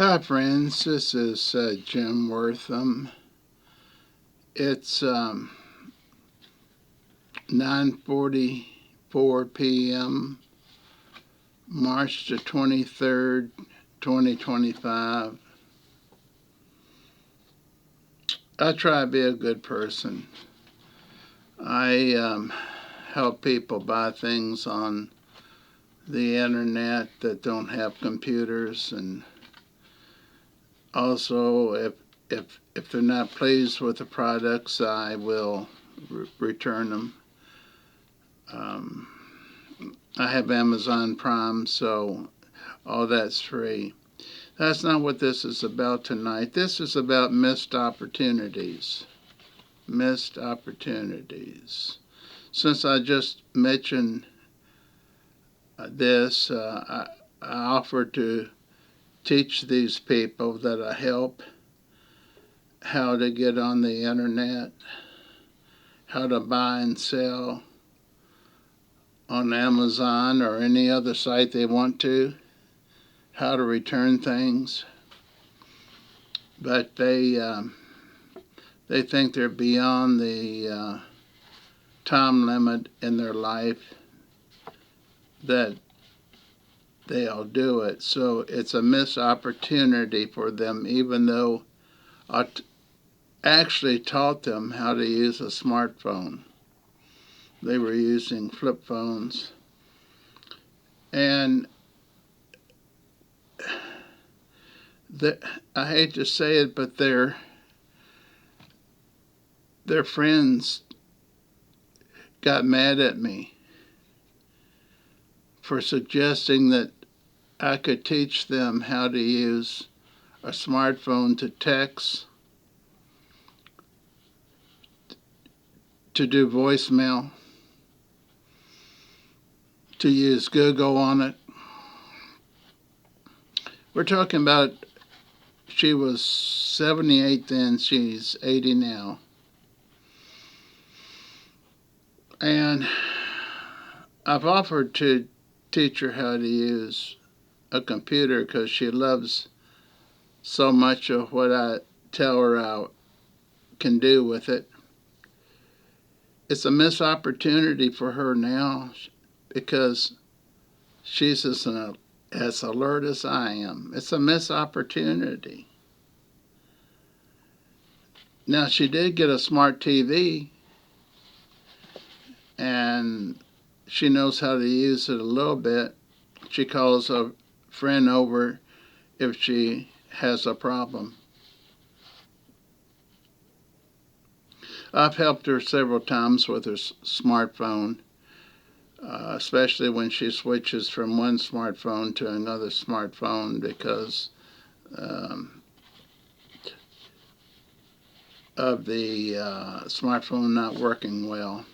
Hi, friends. This is Jim Wortham. It's 9:44 p.m., March the 23rd, 2025. I try to be a good person. I help people buy things on the internet that don't have computers, and also if they're not pleased with the products, I will return them. I have Amazon Prime, so all that's free. That's not what this is about tonight. This is about missed opportunities. Missed opportunities. Since I just mentioned this, I offered to teach these people that I help how to get on the internet, how to buy and sell on Amazon or any other site they want to, how to return things. But they think they're beyond the time limit in their life that they'll do it. So it's a missed opportunity for them, even though I actually taught them how to use a smartphone. They were using flip phones. And I hate to say it, but their friends got mad at me for suggesting that I could teach them how to use a smartphone to text, to do voicemail, to use Google on it. We're talking about, she was 78 then, she's 80 now. And I've offered to teach her how to use a computer because she loves so much of what I tell her I can do with it. It's a missed opportunity for her now because she's as alert as I am. It's a missed opportunity. Now, she did get a smart TV, and she knows how to use it a little bit. She calls a friend over if she has a problem. I've helped her several times with her smartphone, especially when she switches from one smartphone to another smartphone because of the smartphone not working well.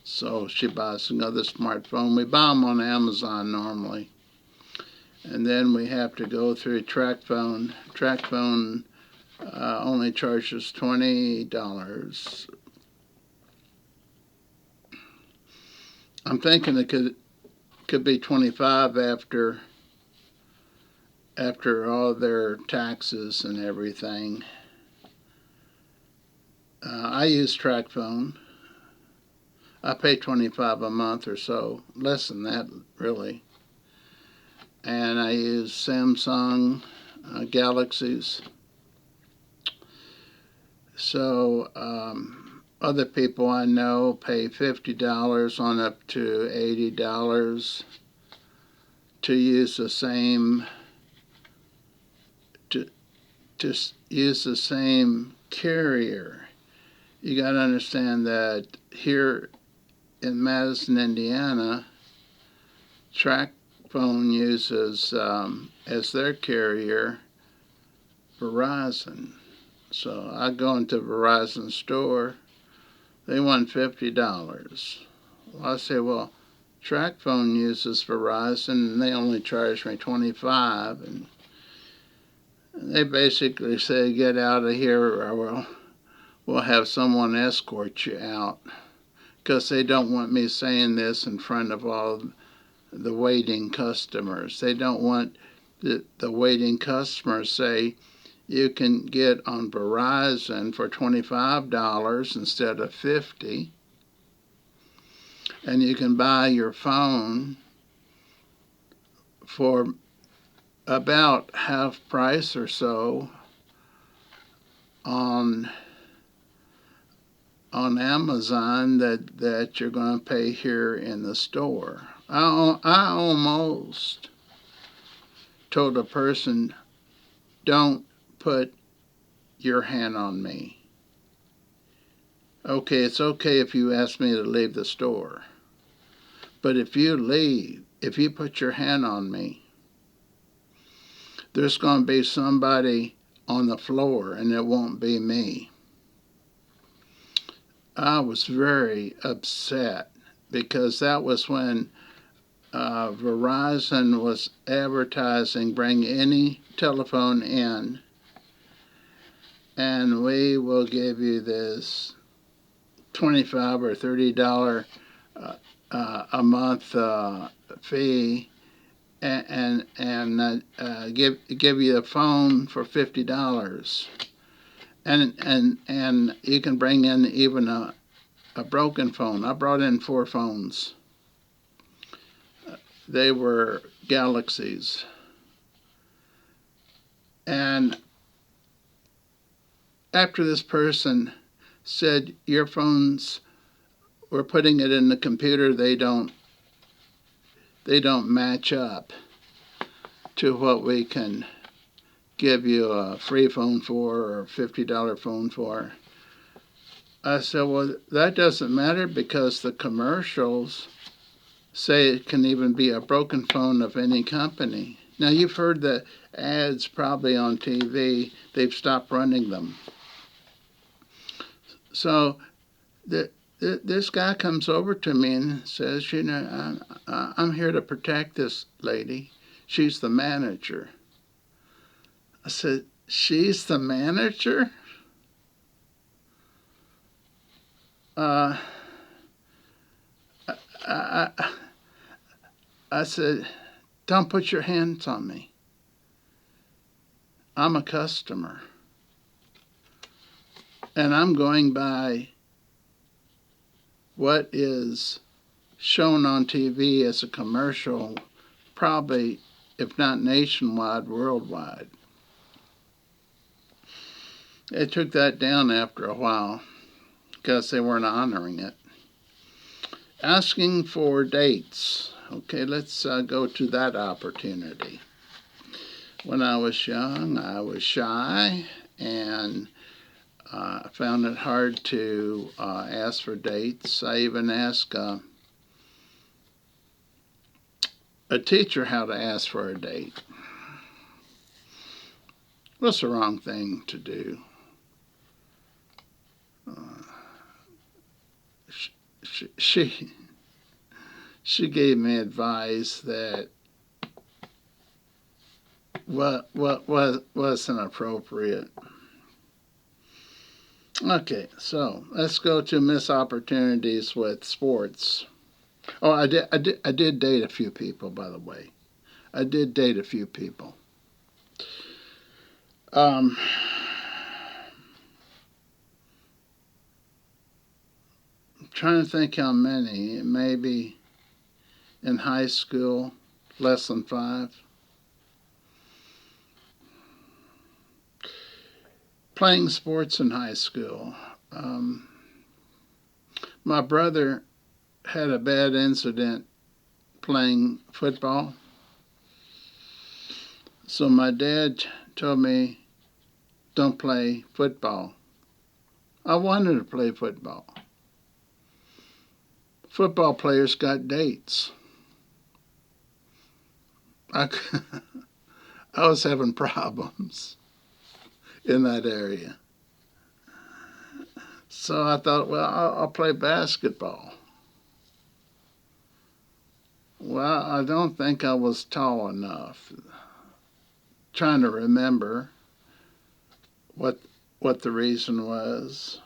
So she buys another smartphone. We buy them on Amazon normally. And then we have to go through TrackPhone. TrackPhone only charges $20. I'm thinking it could be $25 after all their taxes and everything. I use TrackPhone. I pay $25 a month or so, less than that really. And I use Samsung Galaxies. So other people I know pay $50 on up to $80 to use the same use the same carrier. You got to understand that here in Madison, Indiana, TrackPhone uses as their carrier Verizon. So I go into Verizon store, they want $50. Well, I say, well, TrackPhone uses Verizon and they only charge me $25, and they basically say, get out of here or we'll have someone escort you out, because they don't want me saying this in front of all the waiting customers. They don't want the waiting customers say you can get on Verizon for $25 instead of $50, and you can buy your phone for about half price or so on Amazon that you're going to pay here in the store. I almost told a person, don't put your hand on me. Okay, it's okay if you ask me to leave the store. But if you put your hand on me, there's going to be somebody on the floor, and it won't be me. I was very upset because that was when Verizon was advertising, bring any telephone in, and we will give you this $25 or $30 a month fee, and give you a phone for $50, and you can bring in even a broken phone. I brought in 4 phones. They were Galaxies, and after this person said, your phones, we're putting it in the computer, they don't match up to what we can give you a free phone for or a $50 phone for. I said, well, that doesn't matter because the commercials say it can even be a broken phone of any company. Now, you've heard the ads probably on TV. They've stopped running them. So this guy comes over to me and says, you know, I'm here to protect this lady. She's the manager. I said, she's the manager? I said, don't put your hands on me. I'm a customer. And I'm going by what is shown on TV as a commercial, probably, if not nationwide, worldwide. They took that down after a while because they weren't honoring it. Asking for dates. Okay, let's go to that opportunity. When I was young, I was shy and found it hard to ask for dates. I even asked a teacher how to ask for a date. What's the wrong thing to do? She gave me advice that wasn't appropriate. Okay, so let's go to missed opportunities with sports. Oh, I did date a few people, by the way. I did date a few people. Trying to think how many. Maybe in high school, less than 5. Playing sports in high school. My brother had a bad incident playing football. So my dad told me, don't play football. I wanted to play football. Football players got dates. I was having problems in that area. So I thought, well, I'll play basketball. Well, I don't think I was tall enough. Trying to remember what the reason was.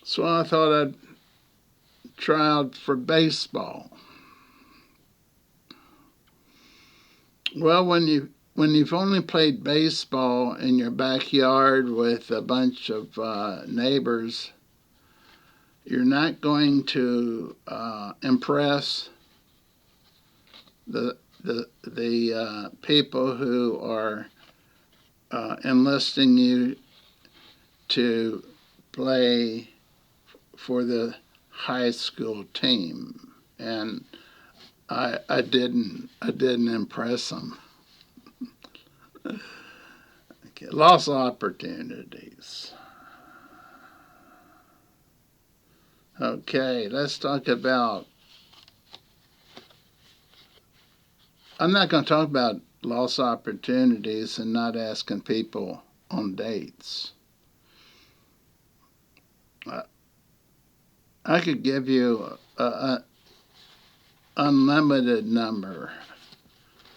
So I thought I'd try out for baseball. Well, when you've only played baseball in your backyard with a bunch of neighbors, you're not going to impress the people who are enlisting you to play for the high school team, and I didn't impress them. Okay, lost opportunities. Okay, let's talk about. I'm not going to talk about lost opportunities and not asking people on dates. I, I could give you a unlimited number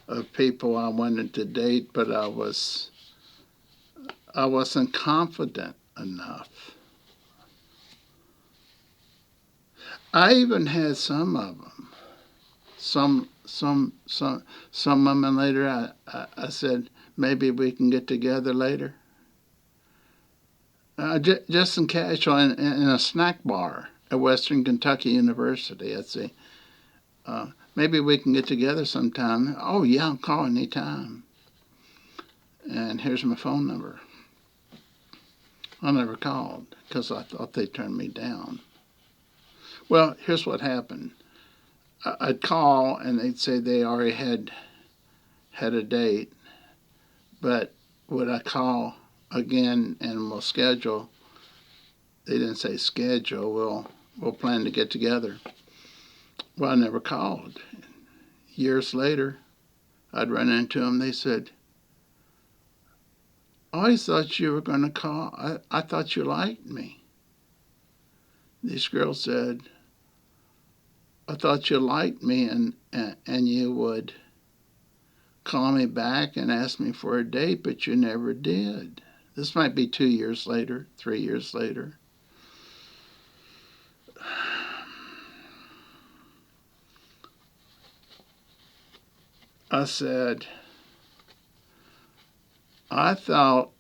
of people I wanted to date, but I wasn't confident enough. I even had some of them. Some women later. I said maybe we can get together later. Just in casual in a snack bar at Western Kentucky University. I'd say maybe we can get together sometime. Oh yeah, I'll call anytime. And here's my phone number. I never called because I thought they turned me down. Well, here's what happened. I'd call and they'd say they already had a date, but would I call again and we'll schedule? They didn't say schedule. We'll plan to get together. Well, I never called. Years later, I'd run into them. They said, "I always thought you were going to call. I thought you liked me." These girls said, "I thought you liked me and you would call me back and ask me for a date, but you never did." This might be 2 years later, 3 years later. I said, "I thought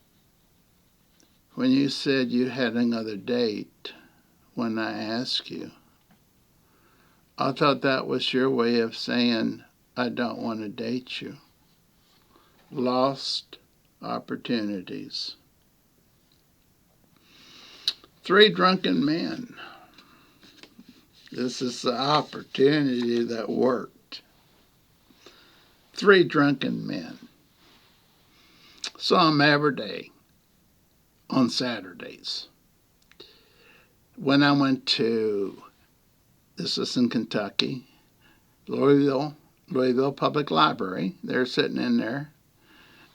when you said you had another date when I asked you, I thought that was your way of saying I don't want to date you." Lost opportunities. 3 drunken men. This is the opportunity that worked. 3 drunken men. Saw them every day on Saturdays. When I went to, this is in Kentucky, Louisville Public Library, they're sitting in there.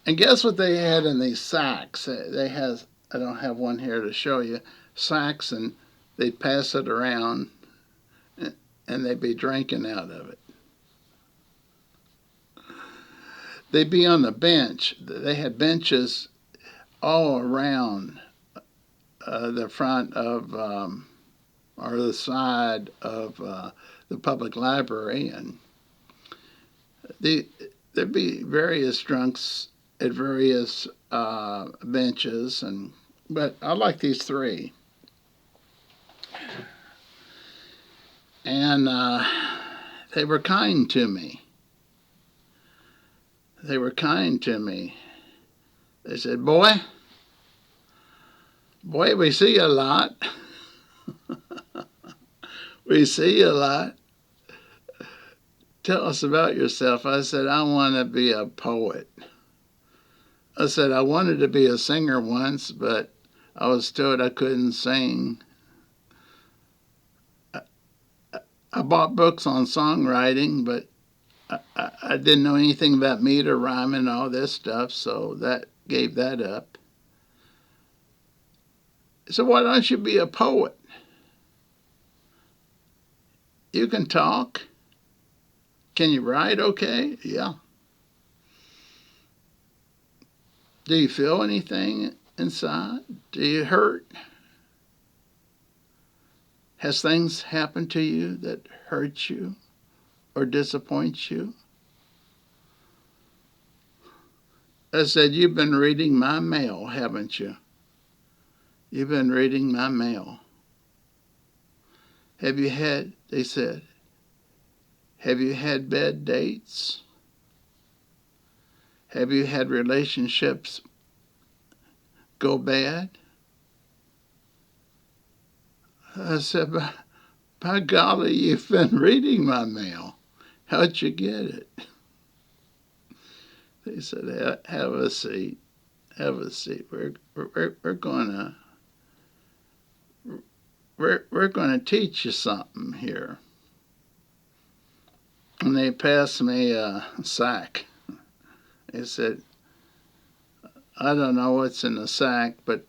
And guess what they had in these sacks? They have, I don't have one here to show you, sacks, and they'd pass it around and they'd be drinking out of it. They'd be on the bench. They had benches all around the front of or the side of the public library, and there'd be various drunks at various benches, but I like these 3, and they were kind to me. They were kind to me. They said, boy, we see you a lot. We see you a lot. Tell us about yourself." I said, "I want to be a poet." I said, "I wanted to be a singer once, but I was told I couldn't sing." I bought books on songwriting, but I didn't know anything about meter, rhyme, and all this stuff, so that gave that up. So why don't you be a poet? You can talk. Can you write okay? Yeah. Do you feel anything inside? Do you hurt? Has things happened to you that hurt you or disappoint you? I said, "You've been reading my mail, haven't you? You've been reading my mail. Have you had," they said, "have you had bad dates? Have you had relationships go bad?" I said, by golly, you've been reading my mail. How'd you get it?" They said, "Have a seat. Have a seat. We're gonna teach you something here." And they passed me a sack. They said, "I don't know what's in the sack, but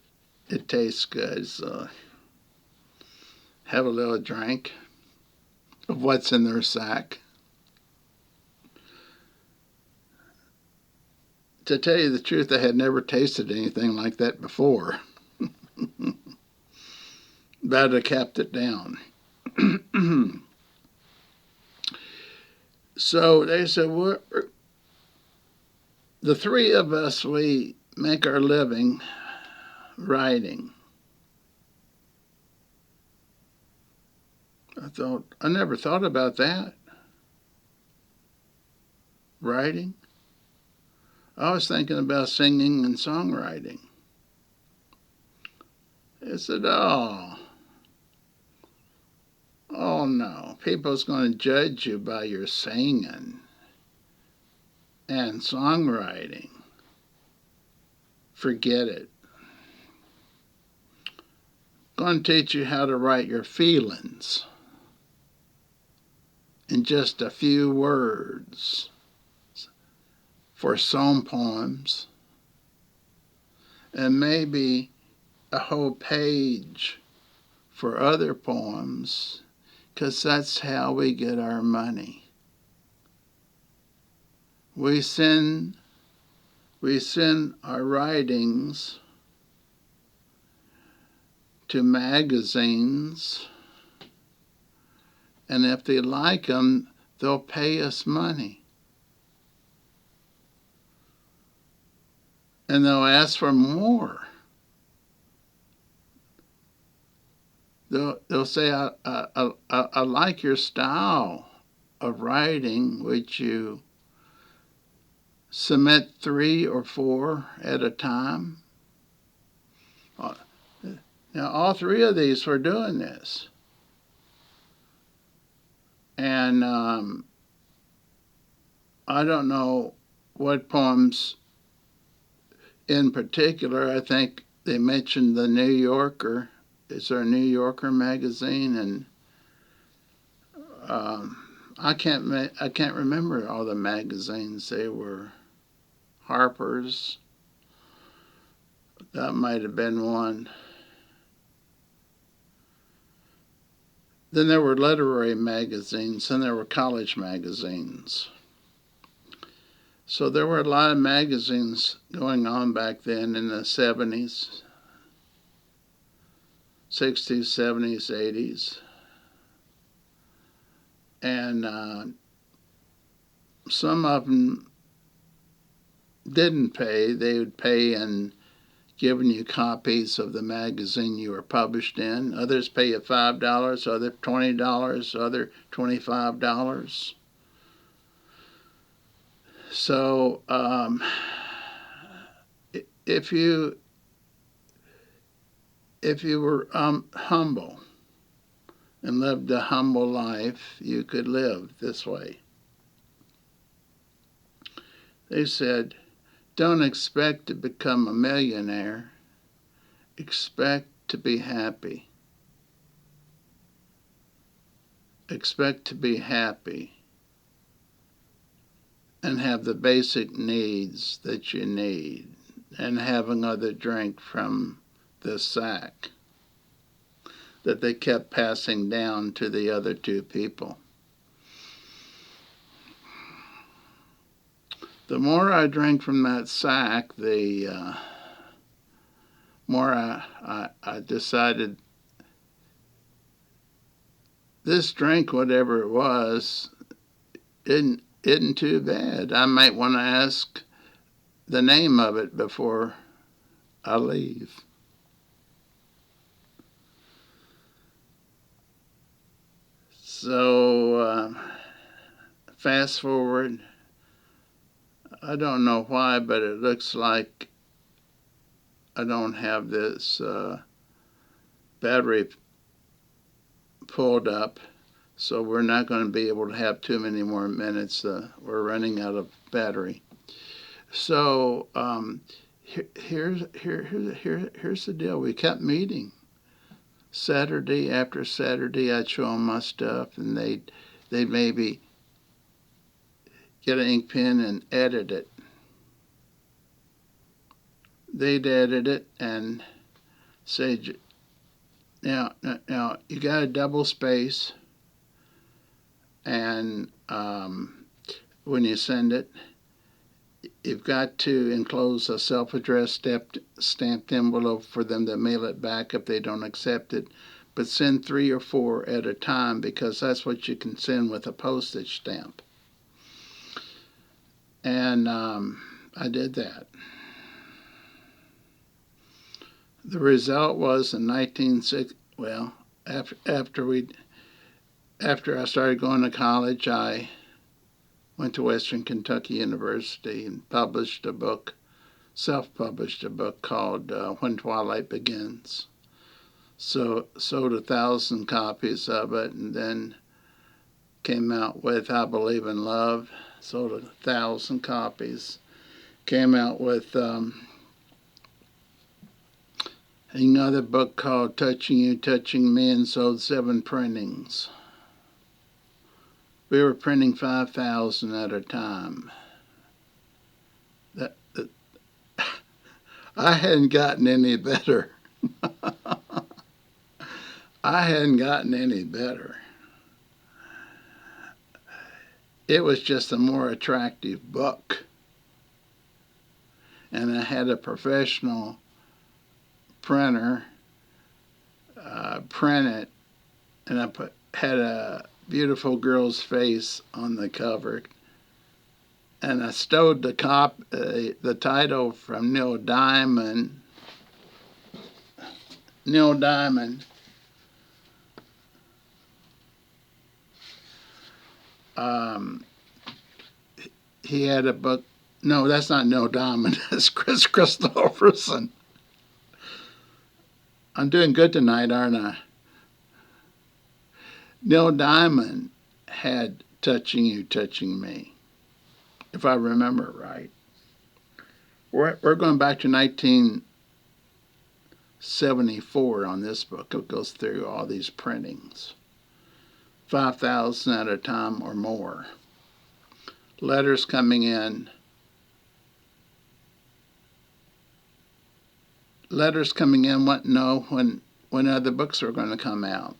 it tastes good, so have a little drink of what's in their sack." To tell you the truth, I had never tasted anything like that before, but I kept it down. So they said, the three of us, we make our living writing. I never thought about that. Writing? I was thinking about singing and songwriting. They said, oh no, people's going to judge you by your singing and songwriting. Forget it. Going to teach you how to write your feelings in just a few words for some poems, and maybe a whole page for other poems, because that's how we get our money. We send our writings to magazines, and if they like them, they'll pay us money. And they'll ask for more. They'll say, I like your style of writing, which you submit 3 or 4 at a time. Now, all 3 of these were doing this. And I don't know what poems in particular. I think they mentioned the New Yorker. Is there a New Yorker magazine? And I can't remember all the magazines. They were Harper's. That might have been one. Then there were literary magazines, and there were college magazines. So there were a lot of magazines going on back then in the 70s, 60s, 70s, 80s. And some of them didn't pay. They would pay in giving you copies of the magazine you were published in. Others pay you $5, other $20, other $25. So if you were humble and lived a humble life, you could live this way. They said, don't expect to become a millionaire. Expect to be happy. Expect to be happy and have the basic needs that you need, and have another drink from the sack that they kept passing down to the other 2 people. The more I drank from that sack, the more I decided this drink, whatever it was, isn't too bad. I might want to ask the name of it before I leave. So fast forward. I don't know why, but it looks like I don't have this battery pulled up, so we're not going to be able to have too many more minutes. We're running out of battery. So here's the deal. We kept meeting. Saturday after Saturday, I'd show them my stuff, and they'd maybe get an ink pen and edit it. They'd edit it and say, now you got a double space, and when you send it, you've got to enclose a self-addressed stamped envelope for them to mail it back if they don't accept it. But send 3 or 4 at a time, because that's what you can send with a postage stamp. And I did that. The result was in 1960. Well, after I started going to college, I went to Western Kentucky University and published a book, self-published a book called When Twilight Begins. So sold 1,000 copies of it, and then came out with I Believe in Love, sold 1,000 copies. Came out with another book called Touching You, Touching Me, and sold 7 printings. We were printing 5,000 at a time. I hadn't gotten any better. I hadn't gotten any better. It was just a more attractive book. And I had a professional printer print it, and I had a beautiful girl's face on the cover. And I stole the title from Neil Diamond. Neil Diamond he had a book. No, that's not Neil Diamond. That's Chris Christopherson. I'm doing good tonight, aren't I? Neil Diamond had Touching You, Touching Me, if I remember right. We're going back to 1974 on this book. It goes through all these printings. 5,000 at a time or more. Letters coming in. Letters coming in wanting to know when other books are going to come out.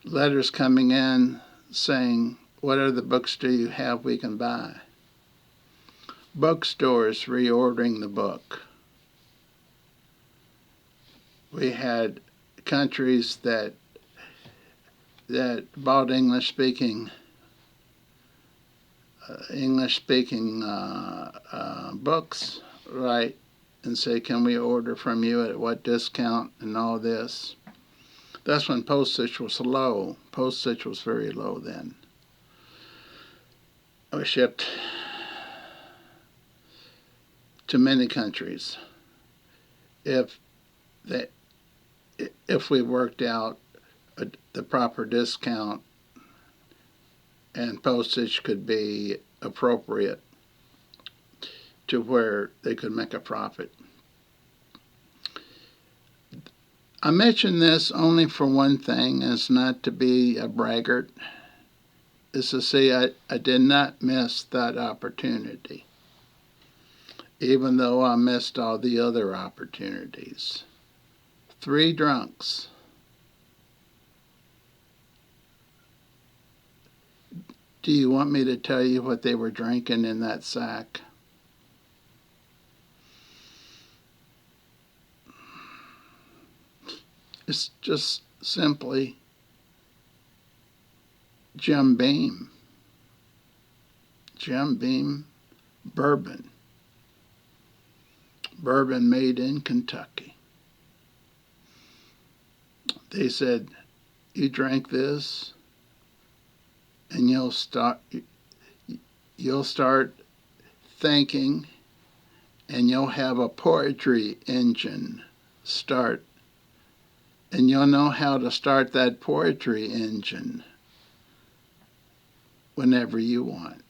Letters coming in saying, what other books do you have we can buy? Bookstores reordering the book. We had countries that bought English-speaking books, right, and say, can we order from you at what discount and all this. That's when postage was low. Postage was very low then. We shipped to many countries. If we worked out the proper discount and postage could be appropriate to where they could make a profit. I mention this only for one thing, and it's not to be a braggart. Is to say I did not miss that opportunity, even though I missed all the other opportunities. 3 drunks. Do you want me to tell you what they were drinking in that sack? It's just simply Jim Beam. Jim Beam bourbon. bourbon made in Kentucky. They said, you drink this and you'll start thinking, and you'll have a poetry engine start, and you'll know how to start that poetry engine whenever you want.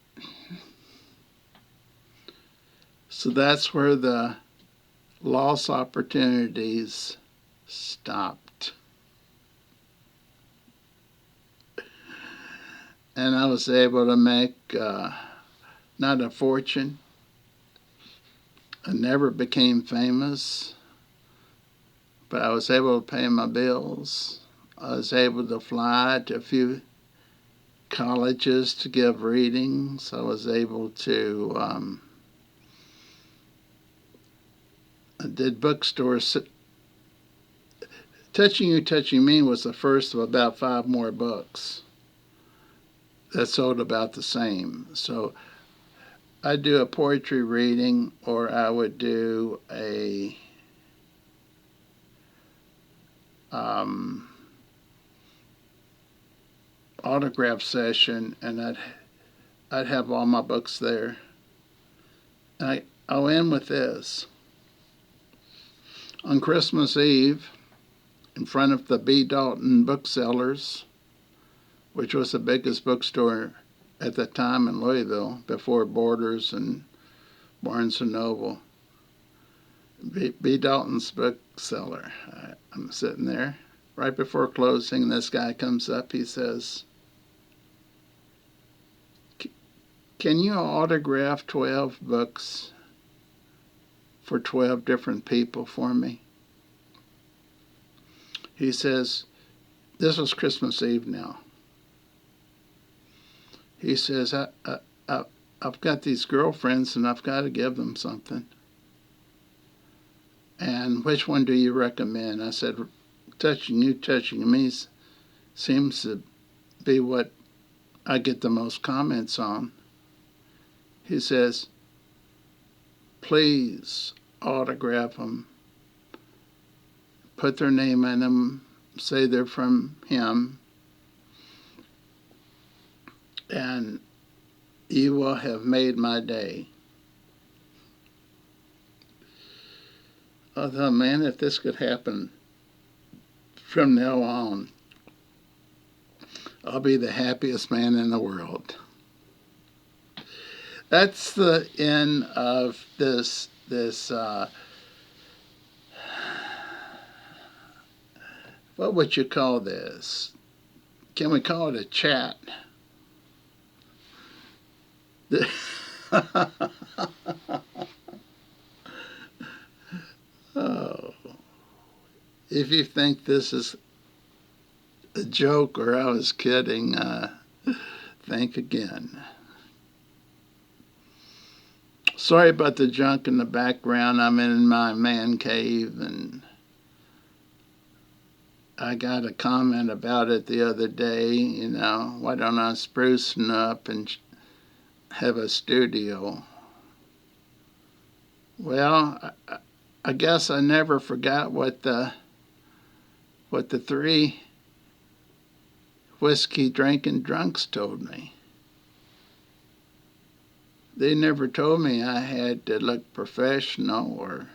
So that's where the lost opportunities stopped. And I was able to make not a fortune. I never became famous, but I was able to pay my bills. I was able to fly to a few colleges to give readings. I was able to, I did bookstores. Touching You, Touching Me was the first of about 5 more books that sold about the same. So I'd do a poetry reading, or I would do a autograph session, and I'd have all my books there. And I'll end with this. On Christmas Eve, in front of the B. Dalton Booksellers, which was the biggest bookstore at the time in Louisville, before Borders and Barnes & Noble, B. Dalton's Bookseller. I'm sitting there. Right before closing, this guy comes up. He says, can you autograph 12 books for 12 different people for me? He says, this was Christmas Eve now. He says, I've got these girlfriends and I've got to give them something. And which one do you recommend? I said, Touching You, Touching Me seems to be what I get the most comments on. He says, please autograph them, put their name in them, say they're from him, and you will have made my day. I thought, man, if this could happen from now on, I'll be the happiest man in the world. That's the end of this what would you call this? Can we call it a chat? Oh, if you think this is a joke or I was kidding, think again. Sorry about the junk in the background. I'm in my man cave, and I got a comment about it the other day, why don't I sprucing up and have a studio? Well, I guess I never forgot what the 3 whiskey drinking drunks told me. They never told me I had to look professional or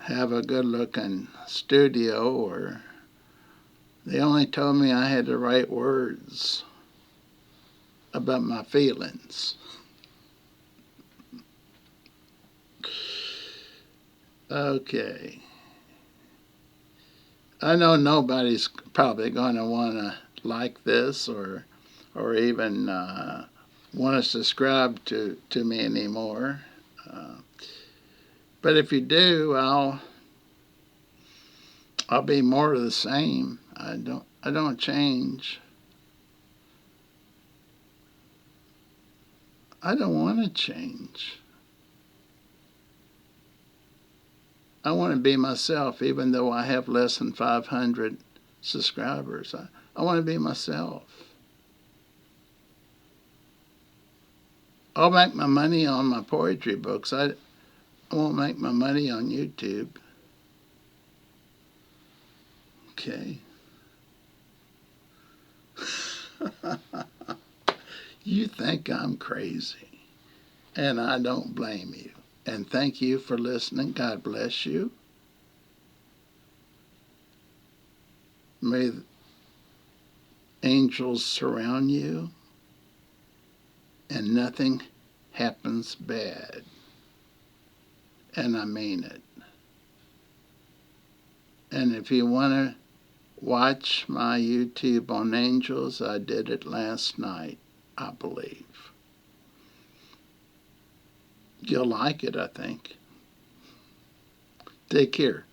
have a good looking studio, or they only told me I had to write words about my feelings. Okay. I know nobody's probably going to want to like this or even want to subscribe to me anymore. But if you do, I'll be more of the same. I don't change. I don't want to change. I want to be myself, even though I have less than 500 subscribers. I want to be myself. I'll make my money on my poetry books. I won't make my money on YouTube. Okay. You think I'm crazy, and I don't blame you. And thank you for listening. God bless you. May the angels surround you and nothing happens bad. And I mean it. And if you want to watch my YouTube on angels, I did it last night, I believe. You'll like it, I think. Take care.